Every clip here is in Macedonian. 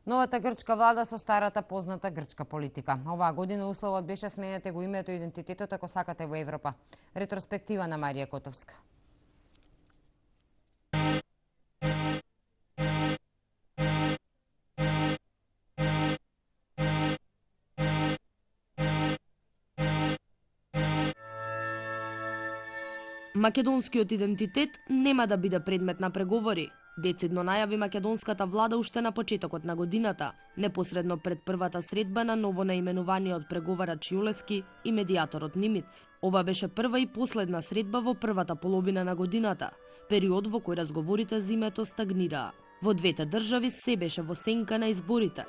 Новата грчка влада со старата позната грчка политика. Оваа година условот беше сменете го името и идентитетот ако сакате во Европа. Ретроспектива на Марија Котовска. Македонскиот идентитет нема да биде предмет на преговори. Децидно најави македонската влада уште на почетокот на годината, непосредно пред првата средба на ново наименуваниот преговарач Јулески и медијаторот Нимиц. Ова беше прва и последна средба во првата половина на годината, период во кој разговорите за името стагнираа. Во двете држави се беше во сенка на изборите.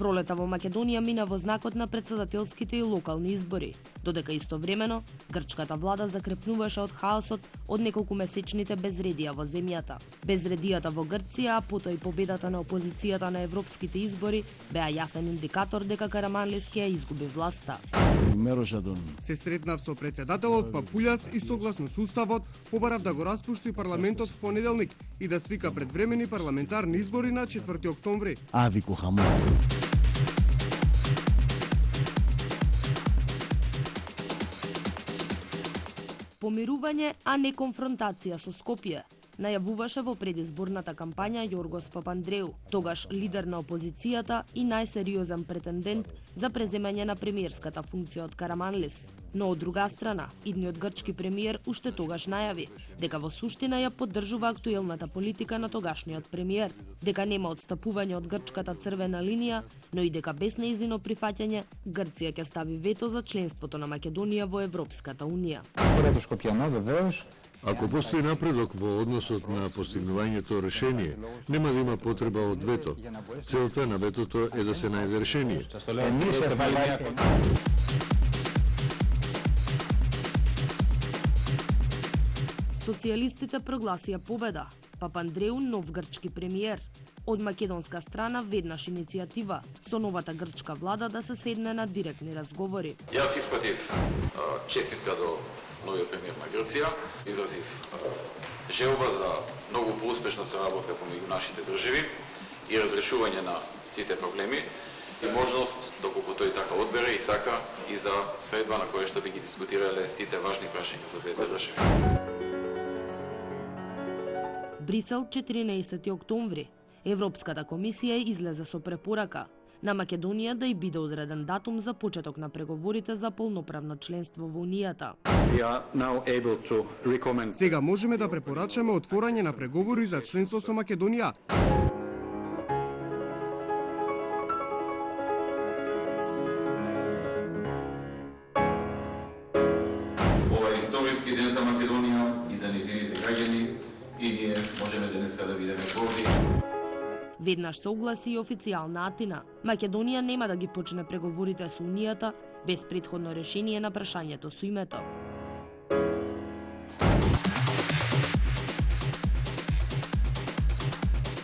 Пролета во Македонија мина во знакот на претседателските и локални избори, додека истовремено грчката влада закрепнуваше од хаосот од неколкумесечните безредија во земјата. Безредијата во Грција, а потоа и победата на опозицијата на европските избори беа јасен индикатор дека Караманлиски ја изгуби власта. Се сретнав со претседателот Папулјас и согласно со уставот побарав да го распушти парламентот в понеделник и да свика предвремени парламентарни избори на 4 октомври. Помирување, а не конфронтација со Скопје, најавуваше во предизборната кампања Јоргос Папандреу, тогаш лидер на опозицијата и најсериозен претендент за преземање на премиерската функција од Караманлис. Но од друга страна, идниот грчки премиер уште тогаш најави дека во суштина ја поддржува актуелната политика на тогашниот премиер, дека нема отстапување од грчката црвена линија, но и дека без нејзино прифаќање Грција ќе стави вето за членството на Македонија во Европската унија. Ако постои напредок во односот на постигнувањето решение, нема да има потреба од вето. Целта на ветото е да се најде решение. Социјалистите прогласија победа. Папандреу нов грчки премиер. Од македонска страна веднаш иницијатива со новата грчка влада да се седне на директни разговори. Јас испратив честитка до новиот премиер на Грција, изразив желба за многу поуспешна соработка помеѓу нашите држави и разрешување на сите проблеми и можност, доколку тој така одбере и сака, и за средба на која што би ги дискутирале сите важни прашања за двете држави. Брисел, 14 октомври. Европската комисија излезе со препорака на Македонија да и биде одреден датум за почеток на преговорите за полноправно членство во Унијата. Сега можеме да препорачаме отворање на преговори за членство со Македонија. Ова е историски ден за Македонија и за нејзините граѓани и ние можеме денеска да видиме плоди. Веднаш се огласи и официјална Атина. Македонија нема да ги почне преговорите со Унијата без претходно решение на прашањето со името.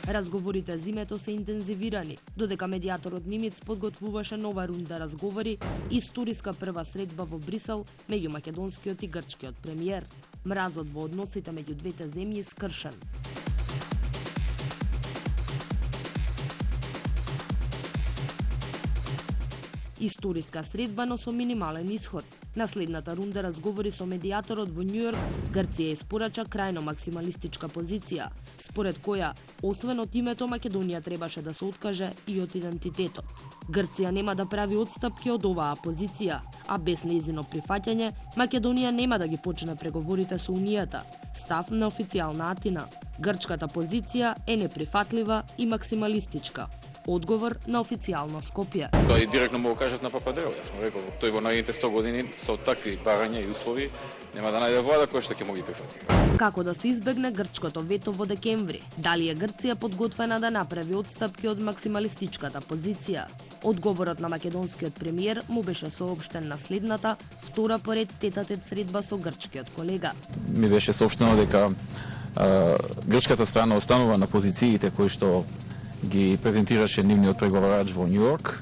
Разговорите за името се интензивирани, додека медијаторот Нимиц подготвуваше нова рунда разговори и историска прва средба во Брисел меѓу македонскиот и грчкиот премиер. Мразот во односите меѓу двете земји скршен. Историска средба, но со минимален исход. На следната рунда разговори со медијаторот во Њујорк, Грција испорача крајно максималистичка позиција, според која, освен од името, Македонија требаше да се откаже и од идентитетот. Грција нема да прави отстапки од оваа позиција, а без нејзино прифаќање, Македонија нема да ги почне преговорите со Унијата. Став на официјална Атина. Грчката позиција е неприфатлива и максималистичка. Одговор на официјално Скопје. Тој директно му го кажат на Папандреу. Јас му рекол, тој во наредните 100 години со такви барања и услови нема да најде влада која што ќе му ги прифати. Како да се избегне грчкото вето во декември? Дали е Грција подготвена да направи отстапки од максималистичката позиција? Одговорот на македонскиот премиер му беше соопштен на следната, втора поред тет-а-тет средба со грчкиот колега. Ми беше соопштено дека грчката страна останува на позициите кои што ги презентираше нивниот преговарач во Њујорк,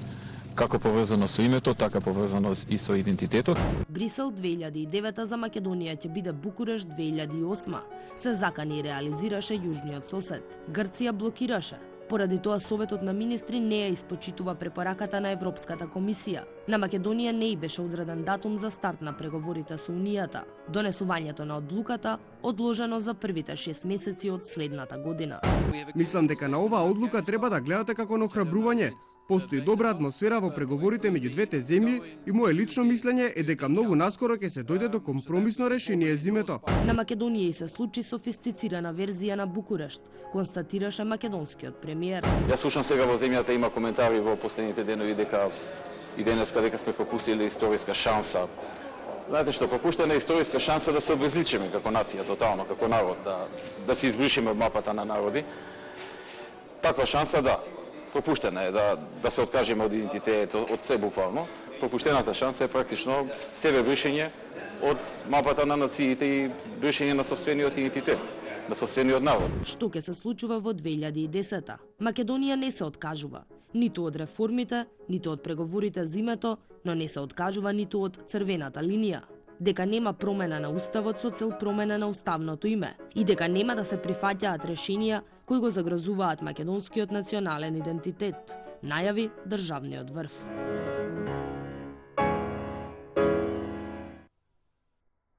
како поврзано со името, така поврзано и со идентитетот. Брисел 2009 за Македонија ќе биде Букурешт 2008. Се закани и реализираше јужниот сосед. Грција блокираше. Поради тоа Советот на министри не ја испочитува препораката на Европската комисија. На Македонија не и беше одреден датум за старт на преговорите со Унијата. Донесувањето на одлуката одложено за првите 6 месеци од следната година. Мислам дека на оваа одлука треба да гледате како на охрабрување. Постои добра атмосфера во преговорите меѓу двете земји и мое лично мислење е дека многу наскоро ќе се дојде до компромисно решение зимето. На Македонија и се случи софистицирана верзија на Букурешт, констатираше македонскиот премиер. Јас слушам сега во земјата има коментари во последните денови дека и денеска дека сме пропустили историска шанса. Знаете што, пропуштена историска шанса да се обезличиме како нација, тотално, како народ, да се избришиме од мапата на народи. Таква шанса, да, пропуштена е да се откажеме од идентитет, од се буквално. Пропуштената шанса е практично себе бришење од мапата на нациите и бришење на сопствениот идентитет, на сопствениот народ. Што ќе се случува во 2010-та? Македонија не се откажува. Ниту од реформите, ниту од преговорите за името, но не се откажува ниту од црвената линија. Дека нема промена на уставот со цел промена на уставното име и дека нема да се прифаќаат решенија кои го загрозуваат македонскиот национален идентитет, најави државниот врв.